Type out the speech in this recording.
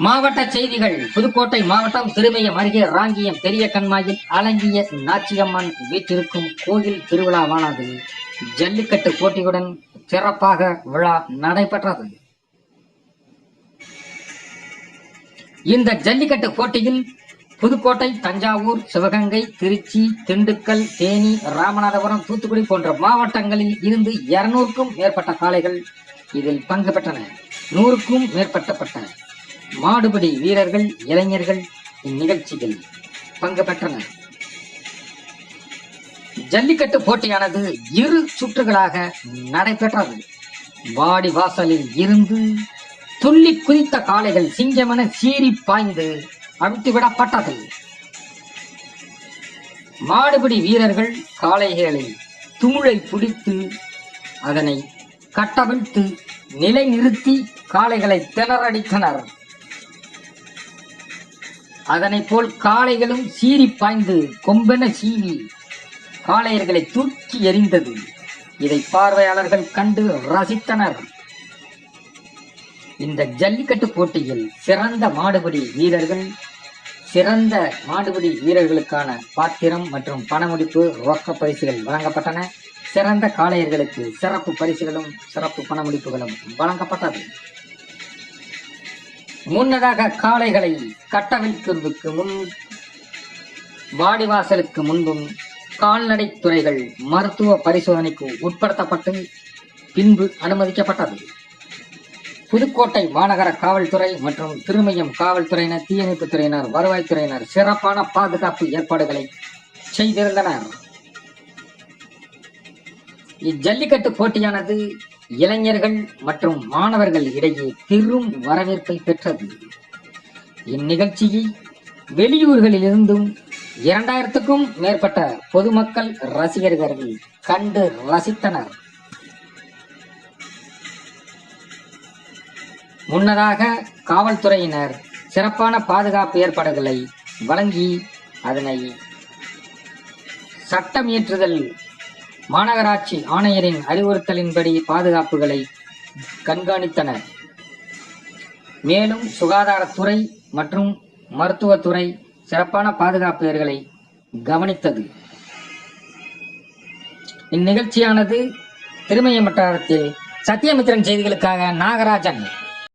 மாவட்ட செய்திகள். புதுக்கோட்டை மாவட்டம் திருமயம் அருகே ராங்கியம் பெரிய கண்மாயில் அலங்கிய நாச்சியம்மன் வீட்டிற்கும் கோயில் திருவிழாவானது ஜல்லிக்கட்டு போட்டியுடன் சிறப்பாக விழா நடைபெற்றது. இந்த ஜல்லிக்கட்டு போட்டியில் புதுக்கோட்டை, தஞ்சாவூர், சிவகங்கை, திருச்சி, திண்டுக்கல், தேனி, ராமநாதபுரம், தூத்துக்குடி போன்ற மாவட்டங்களில் இருந்து 200க்கும் மேற்பட்ட காளைகள் இதில் பங்கு பெற்றன. 100க்கும் மேற்பட்ட மாடுபிடி வீரர்கள், இளைஞர்கள் இந்நிகழ்ச்சியில் பங்கு பெற்றனர். ஜல்லிக்கட்டு போட்டியானது 2 சுற்றுகளாக நடைபெற்றது. வாடி வாசலில் இருந்து துள்ளி குதித்த காளைகள் சிங்கமென சீறி பாய்ந்து அழுத்திவிடப்பட்டது. மாடுபிடி வீரர்கள் காளைகளை துமுழை பிடித்து அதனை கட்டவிழ்த்து நிலை நிறுத்தி காளைகளை திணறடித்தனர். அதனை போல் காளைகளும் சீறி பாய்ந்து கொம்பென சீவி காளையர்களை தூக்கி எறிந்தது. இதை பார்வையாளர்கள் கண்டு ரசித்தனர். இந்த ஜல்லிக்கட்டு போட்டியில் சிறந்த மாடுபிடி வீரர்களுக்கான பாத்திரம் மற்றும் பணமுடிப்பு, ரொக்க பரிசுகள் வழங்கப்பட்டன. சிறந்த காளையர்களுக்கு சிறப்பு பரிசுகளும் சிறப்பு பணமுடிப்புகளும் வழங்கப்பட்டது. முன்னதாக காளைகளை கட்டவிழ்க்கிறதுக்கு முன் வாடிவாசலுக்கு முன்பும் கால்நடை துறைகள் மருத்துவ பரிசோதனைக்கு உட்படுத்தப்பட்டு பின்பு அனுமதிக்கப்பட்டது. புதுக்கோட்டை மாநகர காவல்துறை மற்றும் திருமயம் காவல்துறையினர், தீயணைப்புத் துறையினர், வருவாய்த்துறையினர் சிறப்பான பாதுகாப்பு ஏற்பாடுகளை செய்திருந்தனர். இஜல்லிக்கட்டு போட்டியானது இளைஞர்கள் மற்றும் மாணவர்கள் இடையே பெரும் வரவேற்பை பெற்றது. இந்நிகழ்ச்சியை வெளியூர்களில் இருந்தும் 2000க்கும் மேற்பட்ட பொதுமக்கள் ரசிகர்கள் கண்டு ரசித்தனர். முன்னதாக காவல்துறையினர் சிறப்பான பாதுகாப்பு ஏற்பாடுகளை வழங்கி அதனை சட்டம் இயற்றுதல் மாநகராட்சி ஆணையரின் அறிவுறுத்தலின்படி பாதுகாப்புகளை கண்காணித்தனர். மேலும் சுகாதாரத்துறை மற்றும் மருத்துவத்துறை சிறப்பான பாதுகாப்புகளை கவனித்தது. இந்நிகழ்ச்சியானது திருமயம் வட்டாரத்தில் சத்தியமித்திரன் செய்திகளுக்காக நாகராஜன்.